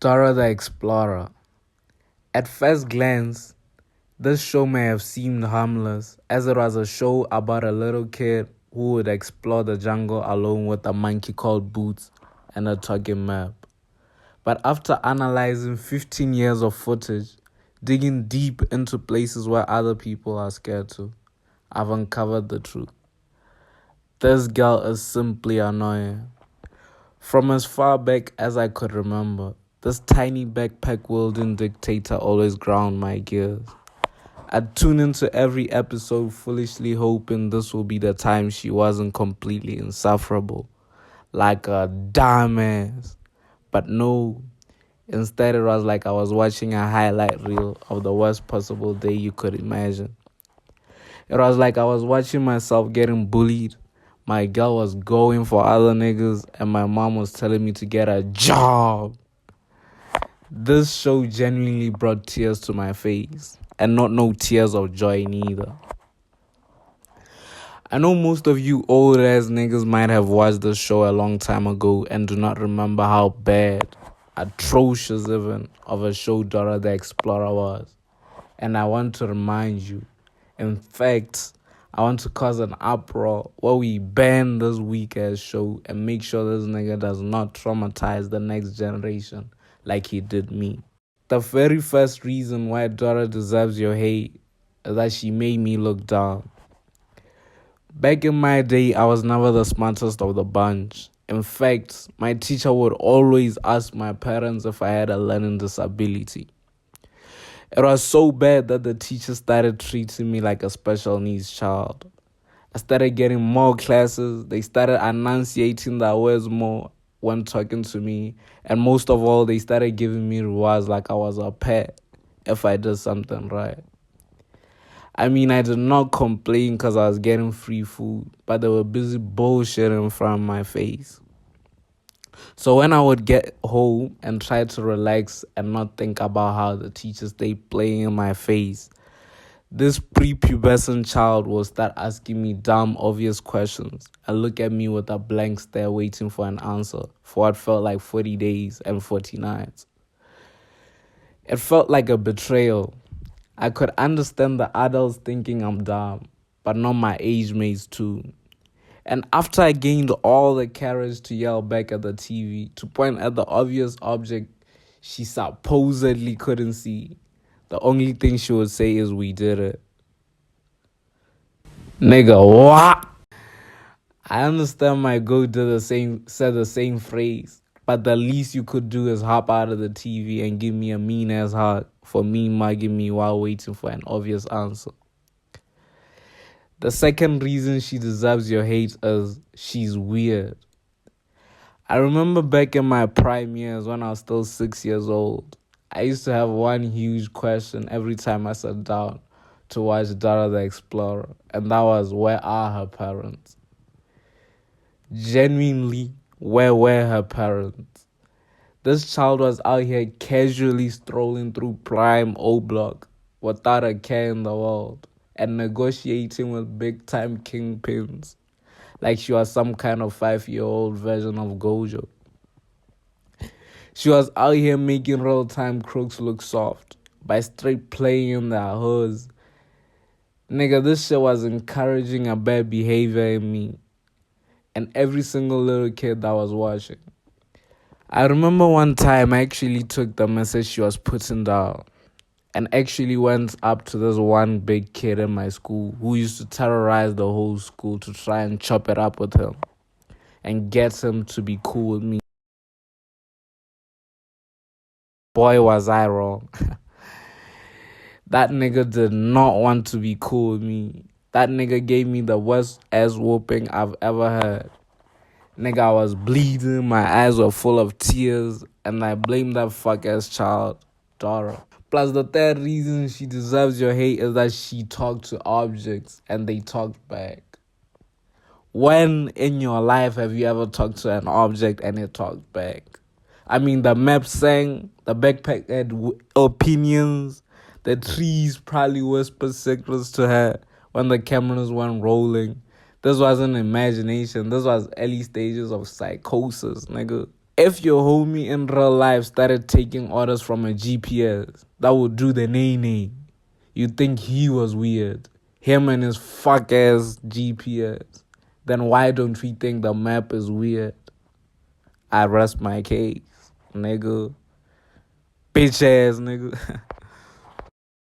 Dora the Explorer. At first glance, this show may have seemed harmless, as it was a show about a little kid who would explore the jungle alone with a monkey called Boots and a talking map. But after analyzing 15 years of footage, digging deep into places where other people are scared to, I've uncovered the truth. This girl is simply annoying. From as far back as I could remember, this tiny backpack-wielding dictator always ground my gears. I'd tune into every episode foolishly hoping this will be the time she wasn't completely insufferable, like a dumbass. But no, instead it was like I was watching a highlight reel of the worst possible day you could imagine. It was like I was watching myself getting bullied. My girl was going for other niggas and my mom was telling me to get a job. This show genuinely brought tears to my face, and not no tears of joy neither. I know most of you old ass niggas might have watched this show a long time ago and do not remember how bad, atrocious even, of a show Dora the Explorer was. And I want to remind you, in fact, I want to cause an uproar where we ban this weak ass show and make sure this nigga does not traumatize the next generation like he did me. The very first reason why Dora deserves your hate is that she made me look down. Back in my day, I was never the smartest of the bunch. In fact, my teacher would always ask my parents if I had a learning disability. It was so bad that the teacher started treating me like a special needs child. I started getting more classes. They started enunciating the words more when talking to me. And most of all, they started giving me rewards like I was a pet if I did something right. I mean, I did not complain because I was getting free food, but they were busy bullshitting in front of my face. So when I would get home and try to relax and not think about how the teachers stay playing in my face, this prepubescent child will start asking me dumb, obvious questions and look at me with a blank stare waiting for an answer for what felt like 40 days and 40 nights. It felt like a betrayal. I could understand the adults thinking I'm dumb, but not my age mates too. And after I gained all the courage to yell back at the TV, to point at the obvious object she supposedly couldn't see, the only thing she would say is, "We did it." Nigga, what? I understand my goat said the same phrase, but the least you could do is hop out of the TV and give me a mean ass hug for me mugging me while waiting for an obvious answer. The second reason she deserves your hate is she's weird. I remember back in my prime years when I was still 6 years old, I used to have one huge question every time I sat down to watch Dora the Explorer, and that was, where are her parents? Genuinely, where were her parents? This child was out here casually strolling through prime O Block without a care in the world and negotiating with big-time kingpins like she was some kind of 5-year-old version of Gojo. She was out here making real-time crooks look soft by straight playing in their hoods. Nigga, this shit was encouraging a bad behavior in me and every single little kid that was watching. I remember one time I actually took the message she was putting down and actually went up to this one big kid in my school who used to terrorize the whole school to try and chop it up with him and get him to be cool with me. Boy, was I wrong. That nigga did not want to be cool with me. That nigga gave me the worst ass whooping I've ever had. Nigga, I was bleeding, my eyes were full of tears, and I blamed that fuck ass child, Dora. Plus, the third reason she deserves your hate is that she talked to objects and they talked back. When in your life have you ever talked to an object and it talked back? I mean, the map sang, the backpack had opinions, the trees probably whispered secrets to her when the cameras weren't rolling. This wasn't imagination. This was early stages of psychosis, nigga. If your homie in real life started taking orders from a GPS that would do the nay, you'd think he was weird. Him and his fuck ass GPS. Then why don't we think the map is weird? I rest my case, nigga. Bitch ass nigga.